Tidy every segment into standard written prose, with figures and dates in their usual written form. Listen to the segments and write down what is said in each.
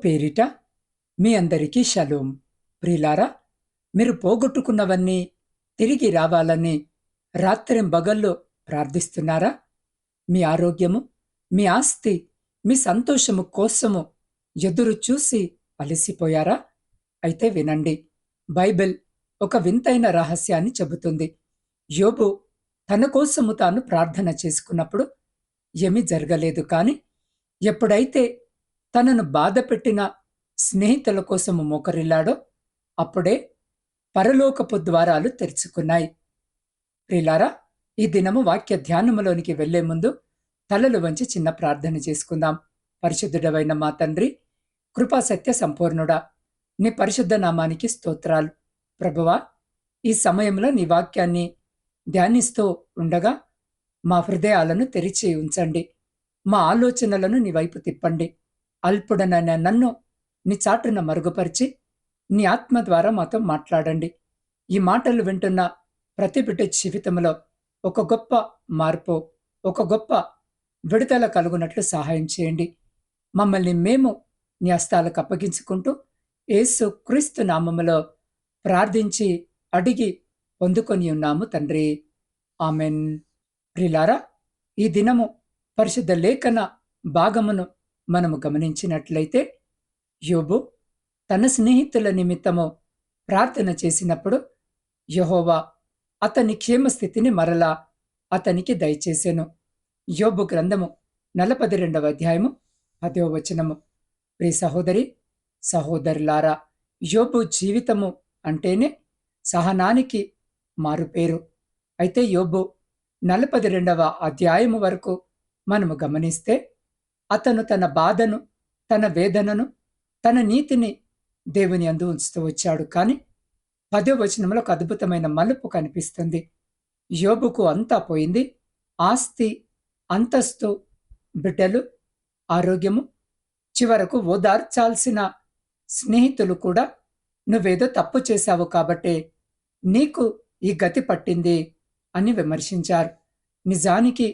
పేరిట మీ అందరికీ షలోం. ప్రియులారా, మీరు పోగొట్టుకున్నవన్నీ తిరిగి రావాలని రాత్రింబగళ్ళు ప్రార్థిస్తున్నారా? మీ ఆరోగ్యము, మీ ఆస్తి, మీ సంతోషము కోసము ఎదురు చూసి అలసిపోయారా? అయితే వినండి. బైబిల్ ఒక వింతైన రహస్యాన్ని చెబుతుంది. యోబు తన కోసము తాను ప్రార్థన చేసుకున్నప్పుడు ఏమీ జరగలేదు. కాని ఎప్పుడైతే తనను బాధపెట్టిన స్నేహితుల కోసము మోకరిల్లాడో అప్పుడే పరలోకపు ద్వారాలు తెరుచుకున్నాయి. ప్రియులారా, ఈ దినము వాక్య ధ్యానములోనికి వెళ్లే ముందు తలలు వంచి చిన్న ప్రార్థన చేసుకుందాం. పరిశుద్ధుడవైన మా తండ్రి, కృపాసత్య సంపూర్ణుడా, నీ పరిశుద్ధ నామానికి స్తోత్రాలు. ప్రభువా, ఈ సమయంలో నీ వాక్యాన్ని ధ్యానిస్తూ ఉండగా మా హృదయాలను తెరిచి ఉంచండి. మా ఆలోచనలను నీ వైపు తిప్పండి. అల్పుడనైన నన్ను నీ చాటున మరుగుపరిచి నీ ఆత్మ ద్వారా మాతో మాట్లాడండి. ఈ మాటలు వింటున్న ప్రతి బిడ్డ జీవితంలో ఒక గొప్ప మార్పు, ఒక గొప్ప విడుదల కలుగునట్లు సహాయం చేయండి. మమ్మల్ని మేము నీ హస్తాలకు అప్పగించుకుంటూ యేసు క్రీస్తు నామములో ప్రార్థించి అడిగి పొందుకొని ఉన్నాము తండ్రి. ఆమెన్. ప్రియులారా, ఈ దినము పరిశుద్ధ లేఖన భాగమును మనము గమనించినట్లయితే, యోబు తన స్నేహితుల నిమిత్తము ప్రార్థన చేసినప్పుడు యెహోవా అతని క్షేమస్థితిని మరలా అతనికి దయచేసెను. యోబు గ్రంథము 42వ అధ్యాయము 10వ వచనము. ప్రియ సహోదరి, సహోదరులారా, యోబు జీవితము అంటేనే సహనానికి మారుపేరు. అయితే యోబు 42వ అధ్యాయము వరకు మనము గమనిస్తే అతను తన బాధను, తన వేదనను, తన నీతిని దేవుని యందు ఉంచుతూ వచ్చాడు. కానీ 10వ వచనంలో ఒక అద్భుతమైన మలుపు కనిపిస్తుంది. యోబుకు అంతా పోయింది. ఆస్తి, అంతస్తు, బిడ్డలు, ఆరోగ్యము, చివరకు ఓదార్చాల్సిన స్నేహితులు కూడా నువ్వేదో తప్పు చేశావు కాబట్టే నీకు ఈ గతి పట్టింది అని విమర్శించారు. నిజానికి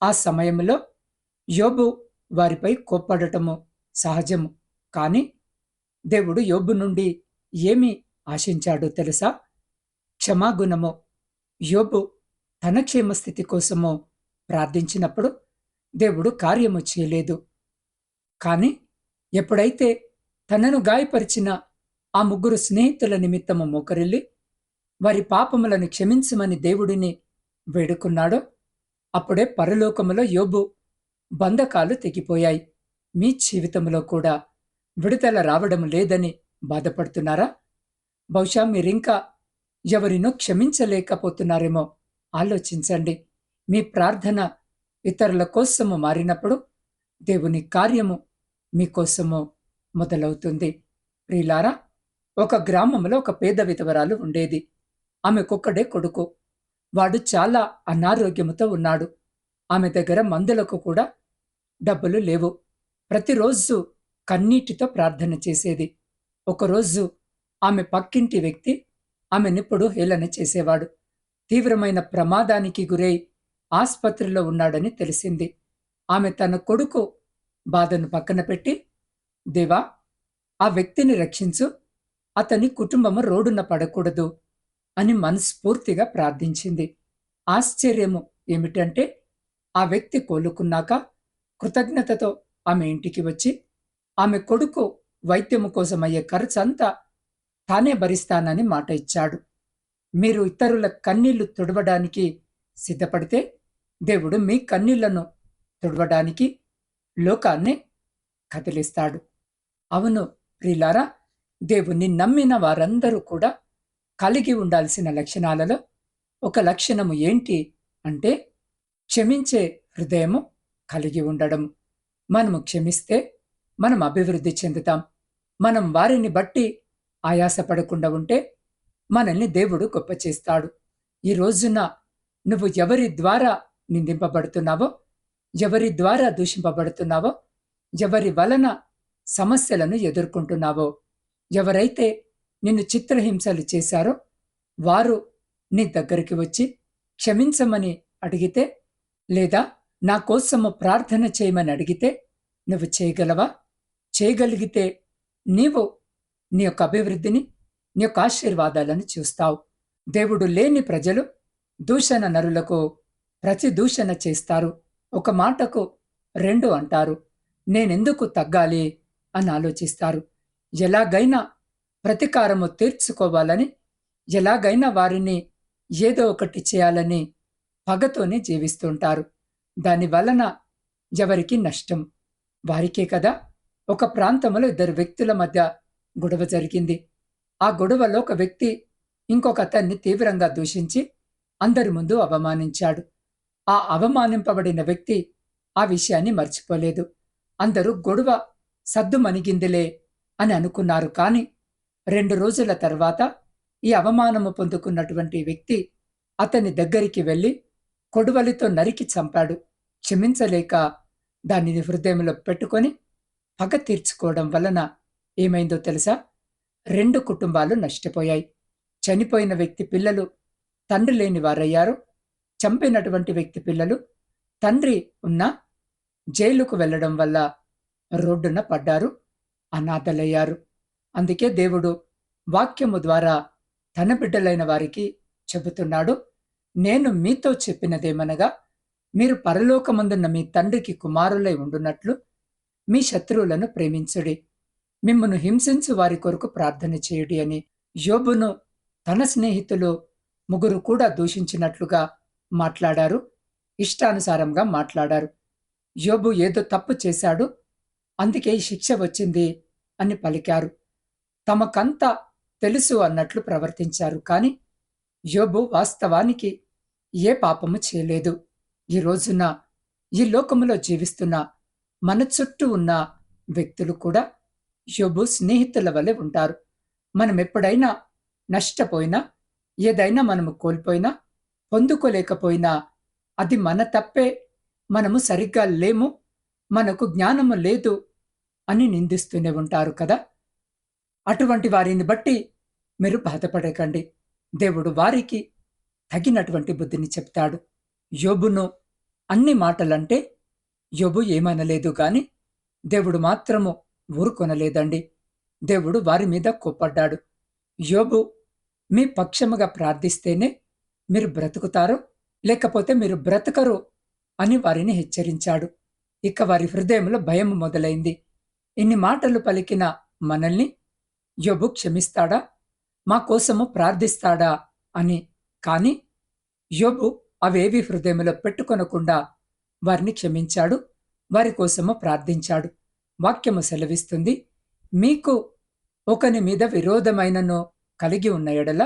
ఆ సమయంలో యోబు వారిపై కోప్పడటము సహజము. కానీ దేవుడు యోబు నుండి ఏమి ఆశించాడో తెలుసా? క్షమాగుణము. యోబు తన క్షేమస్థితి కోసము ప్రార్థించినప్పుడు దేవుడు కార్యము చేయలేదు. కానీ ఎప్పుడైతే తనను గాయపరిచిన ఆ ముగ్గురు స్నేహితుల నిమిత్తము మోకరిల్లి వారి పాపములను క్షమించమని దేవుడిని వేడుకున్నాడో అప్పుడే పరలోకములో యోబు బంధకాలు తెగిపోయాయి. మీ జీవితంలో కూడా విడుదల రావడం లేదని బాధపడుతున్నారా? బహుశా మీరింకా ఎవరినో క్షమించలేకపోతున్నారేమో ఆలోచించండి. మీ ప్రార్థన ఇతరుల కోసము మారినప్పుడు దేవుని కార్యము మీకోసము మొదలవుతుంది. ప్రియులారా, ఒక గ్రామంలో ఒక పేద విధవరాలు ఉండేది. ఆమెకొక్కడే కొడుకు. వాడు చాలా అనారోగ్యముతో ఉన్నాడు. ఆమె దగ్గర మందులకు కూడా డబ్బులు లేవు. ప్రతిరోజు కన్నీటితో ప్రార్థన చేసేది. ఒకరోజు ఆమె పక్కింటి వ్యక్తి ఆమెనిప్పుడు హేళన చేసేవాడు. తీవ్రమైన ప్రమాదానికి గురై ఆస్పత్రిలో ఉన్నాడని తెలిసింది. ఆమె తన కొడుకు బాధను పక్కన పెట్టి, దేవా, ఆ వ్యక్తిని రక్షించు, అతని కుటుంబము రోడ్డున పడకూడదు అని మనస్ఫూర్తిగా ప్రార్థించింది. ఆశ్చర్యము ఏమిటంటే, ఆ వ్యక్తి కోలుకున్నాక కృతజ్ఞతతో ఆమె ఇంటికి వచ్చి ఆమె కొడుకు వైద్యము కోసమయ్యే ఖర్చంతా తానే భరిస్తానని మాట ఇచ్చాడు. మీరు ఇతరుల కన్నీళ్లు తుడవడానికి సిద్ధపడితే దేవుడు మీ కన్నీళ్లను తుడవడానికి లోకాన్ని కదిలిస్తాడు. అవును ప్రియులారా, దేవుణ్ణి నమ్మిన వారందరూ కూడా కలిగి ఉండాల్సిన లక్షణాలలో ఒక లక్షణము ఏంటి అంటే క్షమించే హృదయము కలిగి ఉండడం. మనము క్షమిస్తే మనం అభివృద్ధి చెందుతాం. మనం వారిని బట్టి ఆయాసపడకుండా ఉంటే మనల్ని దేవుడు గొప్ప చేస్తాడు. ఈ రోజున నువ్వు ఎవరి ద్వారా నిందింపబడుతున్నావో, ఎవరి ద్వారా దూషింపబడుతున్నావో, ఎవరి వలన సమస్యలను ఎదుర్కొంటున్నావో, ఎవరైతే నిన్ను చిత్రహింసలు చేశారో వారు నీ దగ్గరికి వచ్చి క్షమించమని అడిగితే, లేదా నా కోసము ప్రార్థన చేయమని అడిగితే నువ్వు చేయగలవా? చేయగలిగితే నీవు నీ యొక్క అభివృద్ధిని, నీ యొక్క ఆశీర్వాదాలను చూస్తావు. దేవుడు లేని ప్రజలు దూషణ నరులకు ప్రతి దూషణ చేస్తారు. ఒక మాటకు రెండు అంటారు. నేనెందుకు తగ్గాలి అని ఆలోచిస్తారు. ఎలాగైనా ప్రతీకారము తీర్చుకోవాలని, ఎలాగైనా వారిని ఏదో ఒకటి చేయాలని పగతోనే జీవిస్తుంటారు. దాని వలన ఎవరికి నష్టం? వారికే కదా. ఒక ప్రాంతంలో ఇద్దరు వ్యక్తుల మధ్య గొడవ జరిగింది. ఆ గొడవలో ఒక వ్యక్తి ఇంకొక అతన్ని తీవ్రంగా దూషించి అందరి ముందు అవమానించాడు. ఆ అవమానింపబడిన వ్యక్తి ఆ విషయాన్ని మర్చిపోలేదు. అందరూ గొడవ సద్దుమణిగిందిలే అని అనుకున్నారు. కాని 2 రోజుల తర్వాత ఈ అవమానము పొందుకున్నటువంటి వ్యక్తి అతని దగ్గరికి వెళ్లి కొడవలితో నరికి చంపాడు. క్షమించలేక దానిని హృదయంలో పెట్టుకొని పగ తీర్చుకోవడం వలన ఏమైందో తెలుసా? 2 కుటుంబాలు నష్టపోయాయి. చనిపోయిన వ్యక్తి పిల్లలు తండ్రి లేని వారయ్యారు. చంపినటువంటి వ్యక్తి పిల్లలు తండ్రి ఉన్నా జైలుకు వెళ్లడం వల్ల రోడ్డున పడ్డారు, అనాథలయ్యారు. అందుకే దేవుడు వాక్యము ద్వారా తన బిడ్డలైన వారికి చెబుతున్నాడు, నేను మీతో చెప్పినదేమనగా, మీరు పరలోకమందున్న మీ తండ్రికి కుమారులై ఉండునట్లు మీ శత్రువులను ప్రేమించుడి, మిమ్మును హింసించు వారి కొరకు ప్రార్థన చేయుడి అని. యోబును తన స్నేహితులు 3 కూడా దూషించినట్లుగా మాట్లాడారు, ఇష్టానుసారంగా మాట్లాడారు. యోబు ఏదో తప్పు చేశాడు, అందుకే ఈ శిక్ష వచ్చింది అని పలికారు. తమకంతా తెలుసు అన్నట్లు ప్రవర్తించారు. కాని యోబు వాస్తవానికి ఏ పాపము చేయలేదు. ఈ రోజున ఈ లోకములో జీవిస్తున్న మన చుట్టూ ఉన్న వ్యక్తులు కూడా యోబు స్నేహితుల వలె ఉంటారు. మనం ఎప్పుడైనా నష్టపోయినా, ఏదైనా మనము కోల్పోయినా, పొందుకోలేకపోయినా అది మన తప్పే, మనము సరిగ్గా లేము, మనకు జ్ఞానము లేదు అని నిందిస్తూనే ఉంటారు కదా. అటువంటి వారిని బట్టి మీరు బాధపడకండి. దేవుడు వారికి తగినటువంటి బుద్ధిని చెప్తాడు. యోబును అన్ని మాటలంటే యోబు ఏమనలేదు గాని దేవుడు మాత్రము ఊరుకొనలేదండి. దేవుడు వారి మీద కోప్పడ్డాడు. యోబు మీ పక్షముగా ప్రార్థిస్తేనే మీరు బ్రతుకుతారు, లేకపోతే మీరు బ్రతకరు అని వారిని హెచ్చరించాడు. ఇక వారి హృదయంలో భయం మొదలైంది. ఇన్ని మాటలు పలికిన మనల్ని యోబు క్షమిస్తాడా, మా కోసము ప్రార్థిస్తాడా అని. కాని యోబు అవేవి హృదయంలో పెట్టుకొనకుండా వారిని క్షమించాడు, వారి కోసము ప్రార్థించాడు. వాక్యము సెలవిస్తుంది, మీకు ఒకని మీద విరోధమైనను కలిగి ఉన్న ఎడల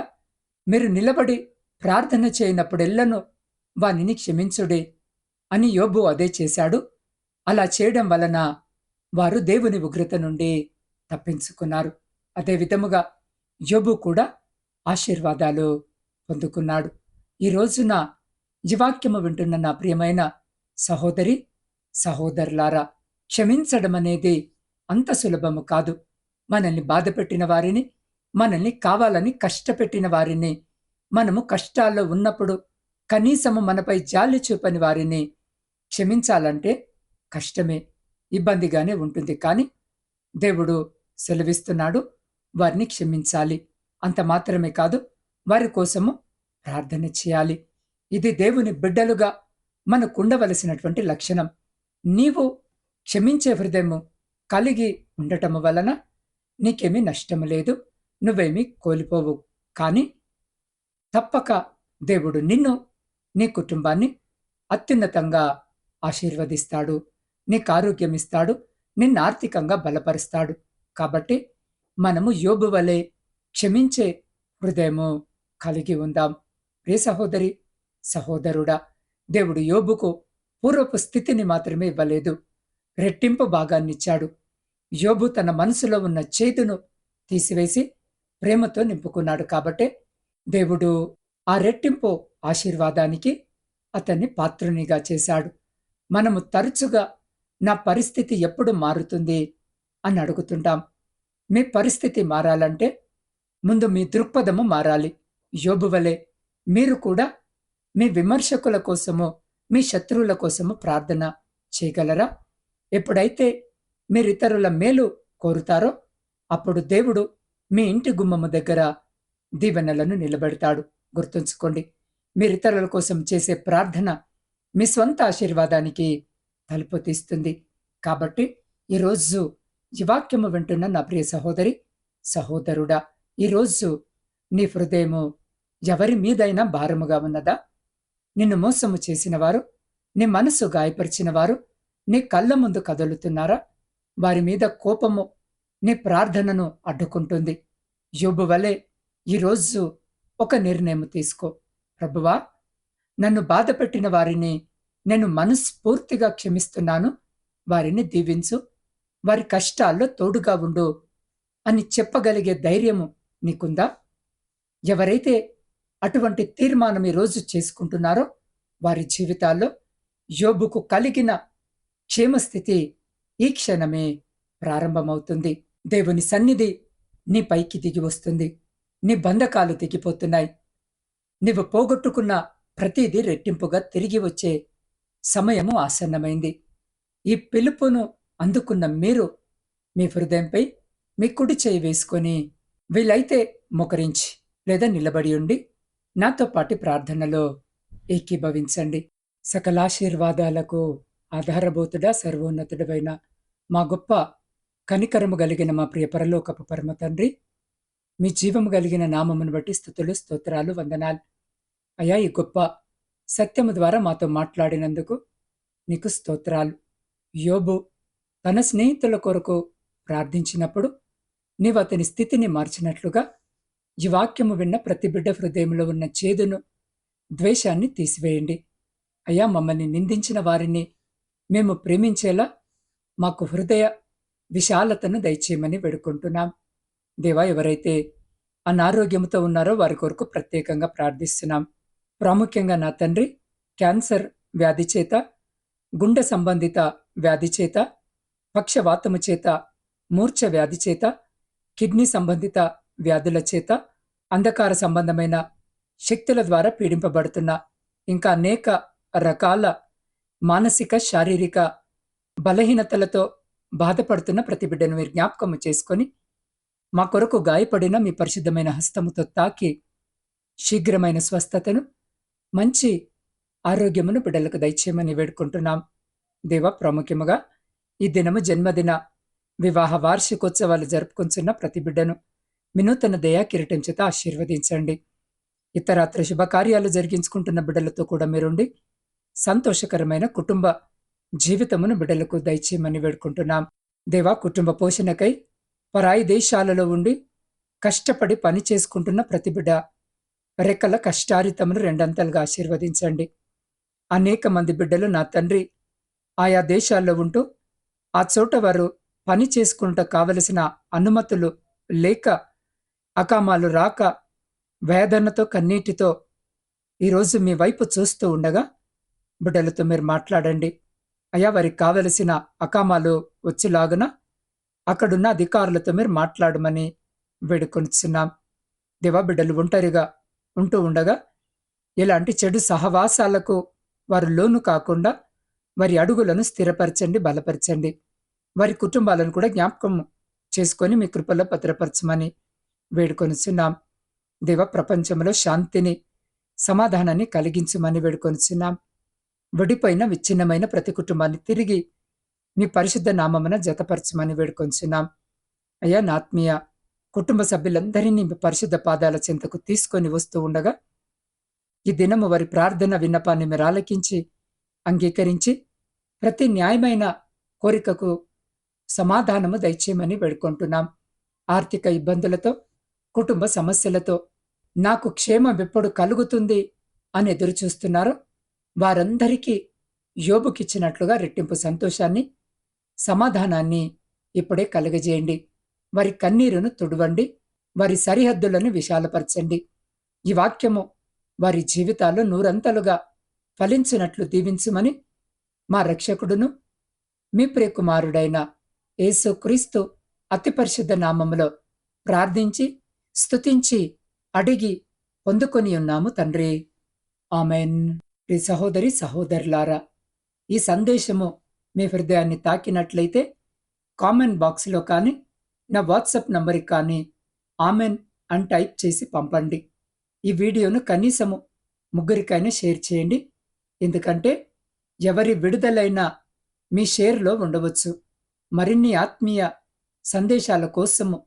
మీరు నిలబడి ప్రార్థన చేయనప్పుడెల్లను వానిని క్షమించుడే అని. యోబు అదే చేశాడు. అలా చేయడం వలన వారు దేవుని ఉగ్రత నుండి తప్పించుకున్నారు. అదే విధముగా యోబు కూడా ఆశీర్వాదాలు పొందుకున్నాడు. ఈ రోజున ఈ వాక్యము వింటున్న నా ప్రియమైన సహోదరి సహోదరులారా, క్షమించడం అనేది అంత సులభము కాదు. మనల్ని బాధపెట్టిన వారిని, మనల్ని కావాలని కష్టపెట్టిన వారిని, మనము కష్టాల్లో ఉన్నప్పుడు కనీసము మనపై జాలి చూపని వారిని క్షమించాలంటే కష్టమే, ఇబ్బందిగానే ఉంటుంది. కానీ దేవుడు సెలవిస్తున్నాడు, వారిని క్షమించాలి. అంత మాత్రమే కాదు, వారి కోసము ప్రార్థన చేయాలి. ఇది దేవుని బిడ్డలుగా మనకుండవలసినటువంటి లక్షణం. నీవు క్షమించే హృదయము కలిగి ఉండటము వలన నీకేమీ నష్టము లేదు, నువ్వేమీ కోల్పోవు. కానీ తప్పక దేవుడు నిన్ను, నీ కుటుంబాన్ని అత్యున్నతంగా ఆశీర్వదిస్తాడు, నీకు ఆరోగ్యం ఇస్తాడు, నిన్ను ఆర్థికంగా బలపరుస్తాడు. కాబట్టి మనము యోబు వలె క్షమించే హృదయము కలిగి ఉందాం. ప్రియ సహోదరి సహోదరుడా, దేవుడు యోబుకు పూర్వపు స్థితిని మాత్రమే ఇవ్వలేదు, రెట్టింపు భాగాన్నిచ్చాడు. యోబు తన మనసులో ఉన్న చేదును తీసివేసి ప్రేమతో నింపుకున్నాడు. కాబట్టే దేవుడు ఆ రెట్టింపు ఆశీర్వాదానికి అతన్ని పాత్రునిగా చేశాడు. మనము తరచుగా నా పరిస్థితి ఎప్పుడు మారుతుంది అని అడుగుతుంటాం. మీ పరిస్థితి మారాలంటే ముందు మీ దృక్పథము మారాలి. యోబు వలె మీరు కూడా మీ విమర్శకుల కోసము, మీ శత్రువుల కోసము ప్రార్థన చేయగలరా? ఎప్పుడైతే మీరు ఇతరుల మేలు కోరుతారో అప్పుడు దేవుడు మీ ఇంటి గుమ్మము దగ్గర దీవెనలను నిలబెడతాడు. గుర్తుంచుకోండి, మీరు ఇతరుల కోసం చేసే ప్రార్థన మీ స్వంత ఆశీర్వాదానికి తలుపు తీస్తుంది. కాబట్టి ఈరోజు ఈ వాక్యము వింటున్న నా ప్రియ సహోదరి, సహోదరుడా, ఈరోజు నీ హృదయము ఎవరి మీదైనా భారముగా ఉన్నదా? నిన్ను మోసము చేసిన వారు, నీ మనసు గాయపరిచిన వారు నీ కళ్ళ ముందు కదులుతున్నారా? వారి మీద కోపము నీ ప్రార్థనను అడ్డుకుంటుంది. యోబు వలె ఈరోజు ఒక నిర్ణయం తీసుకో. ప్రభువా, నన్ను బాధపెట్టిన వారిని నేను మనస్ఫూర్తిగా క్షమిస్తున్నాను. వారిని దీవించు, వారి కష్టాల్లో తోడుగా ఉండు అని చెప్పగలిగే ధైర్యము నీకుందా? ఎవరైతే అటువంటి తీర్మానం ఈరోజు చేసుకుంటున్నారో వారి జీవితాల్లో యోబుకు కలిగిన క్షేమస్థితి ఈ క్షణమే ప్రారంభమవుతుంది. దేవుని సన్నిధి నీ పైకి దిగి వస్తుంది. నీ బంధకాలు దిగిపోతున్నాయి. నీవు పోగొట్టుకున్న ప్రతిదీ రెట్టింపుగా తిరిగి వచ్చే సమయము ఆసన్నమైంది. ఈ పిలుపును అందుకున్న మీరు మీ హృదయంపై మీ కుడి చేయి వేసుకొని, వీలైతే మోకరించి లేదా నిలబడి ఉండి నాతో పాటి ప్రార్థనలో ఏకీభవించండి. సకలాశీర్వాదాలకు ఆధారభూతుడా, సర్వోన్నతుడవైన మా గొప్ప కనికరము కలిగిన మా ప్రియ పరలోకపు పరమ తండ్రి, మీ జీవము కలిగిన నామమును బట్టి స్తుతులు, స్తోత్రాలు, వందనాలు. అయ్యా, ఈ గొప్ప సత్యము ద్వారా మాతో మాట్లాడినందుకు నీకు స్తోత్రాలు. యోబు తన స్నేహితుల కొరకు ప్రార్థించినప్పుడు నీవు అతని స్థితిని మార్చినట్లుగా ఈ వాక్యము విన్న ప్రతి బిడ్డ హృదయంలో ఉన్న చేదును, ద్వేషాన్ని తీసివేయండి. అయ్యా, మమ్మల్ని నిందించిన వారిని మేము ప్రేమించేలా మాకు హృదయ విశాలతను దయచేయమని వేడుకుంటున్నాం. దేవా, ఎవరైతే అనారోగ్యంతో ఉన్నారో వారి కొరకు ప్రత్యేకంగా ప్రార్థిస్తున్నాం. ప్రాముఖ్యంగా నా తండ్రి, క్యాన్సర్ వ్యాధి చేత, గుండె సంబంధిత వ్యాధి చేత, పక్షవాతము చేత, మూర్ఛ వ్యాధి చేత, కిడ్నీ సంబంధిత వ్యాధుల చేత, అంధకార సంబంధమైన శక్తుల ద్వారా పీడింపబడుతున్న ఇంకా అనేక రకాల మానసిక, శారీరక బలహీనతలతో బాధపడుతున్న ప్రతి బిడ్డను మీరు జ్ఞాపకము చేసుకొని మా కొరకు గాయపడిన మీ పరిశుద్ధమైన హస్తముతో తాకి శీఘ్రమైన స్వస్థతను, మంచి ఆరోగ్యమును బిడ్డలకు దయచేయమని వేడుకుంటున్నాం. దేవ, ప్రాముఖ్యముగా ఈ దినము జన్మదిన, వివాహ వార్షికోత్సవాలు జరుపుకుంటున్న ప్రతి బిడ్డను మీ నూతన దయా కిరీటం చేత ఆశీర్వదించండి. ఇతరాత్ర శుభకార్యాలు జరిగించుకుంటున్న బిడ్డలతో కూడా మీరుండి సంతోషకరమైన కుటుంబ జీవితమును బిడ్డలకు దయచేయమని వేడుకుంటున్నాం. దేవా, కుటుంబ పోషణకై పరాయి దేశాలలో ఉండి కష్టపడి పని చేసుకుంటున్న ప్రతి బిడ్డ రెక్కల కష్టారితమును రెండంతలుగా ఆశీర్వదించండి. అనేక మంది బిడ్డలు నా తండ్రి ఆయా దేశాల్లో ఉంటూ ఆ చోట వారు పని చేసుకుంటూ కావలసిన అనుమతులు లేక, అకామాలు రాక, వేదనతో కన్నీటితో ఈరోజు మీ వైపు చూస్తూ ఉండగా బిడ్డలతో మీరు మాట్లాడండి. అయ్యా, వారికి కావలసిన అకామాలు వచ్చేలాగున అక్కడున్న అధికారులతో మీరు మాట్లాడమని వేడుకొనిచున్నాం. దేవా, బిడ్డలు ఒంటరిగా ఉంటూ ఉండగా ఇలాంటి చెడు సహవాసాలకు వారు లోను కాకుండా వారి అడుగులను స్థిరపరచండి, బలపరచండి. వారి కుటుంబాలను కూడా జ్ఞాపకం చేసుకొని మీ కృపలో భద్రపరచమని వేడుకొనిచున్నాం. దేవ, ప్రపంచంలో శాంతిని, సమాధానాన్ని కలిగించమని వేడుకొనిచున్నాం. విడిపోయిన, విచ్ఛిన్నమైన ప్రతి కుటుంబాన్ని తిరిగి మీ పరిశుద్ధ నామమున జతపరచమని వేడుకొంచున్నాం. అయ్యా, నా ఆత్మీయ కుటుంబ సభ్యులందరినీ మీ పరిశుద్ధ పాదాల చెంతకు తీసుకొని వస్తూ ఉండగా ఈ దినము వారి ప్రార్థన విన్నపాన్ని మీరు ఆలకించి అంగీకరించి ప్రతి న్యాయమైన కోరికకు సమాధానము దయచేయమని వేడుకుంటున్నాం. ఆర్థిక ఇబ్బందులతో, కుటుంబ సమస్యలతో నాకు క్షేమం ఎప్పుడు కలుగుతుంది అని ఎదురు చూస్తున్నారో వారందరికీ యోబుకిచ్చినట్లుగా రెట్టింపు సంతోషాన్ని, సమాధానాన్ని ఇప్పుడే కలుగజేయండి. వారి కన్నీరును తుడవండి, వారి సరిహద్దులను విశాలపరచండి. ఈ వాక్యము వారి జీవితాల్లో నూరంతలుగా ఫలించినట్లు దీవించుమని మా రక్షకుడును మీ ప్రియకుమారుడైన యేసుక్రీస్తు అతి పరిశుద్ధ నామములో ప్రార్థించి స్తుతించి అడిగి పొందుకొని ఉన్నాము తండ్రి. ఆమెన్. ప్రియ సహోదరి, సహోదరులారా, ఈ సందేశము మీ హృదయాన్ని తాకినట్లయితే కామెంట్ బాక్స్లో కానీ నా వాట్సాప్ నంబర్కి కానీ ఆమెన్ అని టైప్ చేసి పంపండి. ఈ వీడియోను కనీసము ముగ్గురికైనా షేర్ చేయండి. ఎందుకంటే ఎవరి విడుదలైన మీ షేర్లో ఉండవచ్చు. మరిన్ని ఆత్మీయ సందేశాల కోసము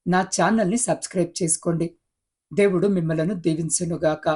నా ఛానల్ని సబ్స్క్రైబ్ చేసుకోండి. దేవుడు మిమ్మలను దీవించునుగాక.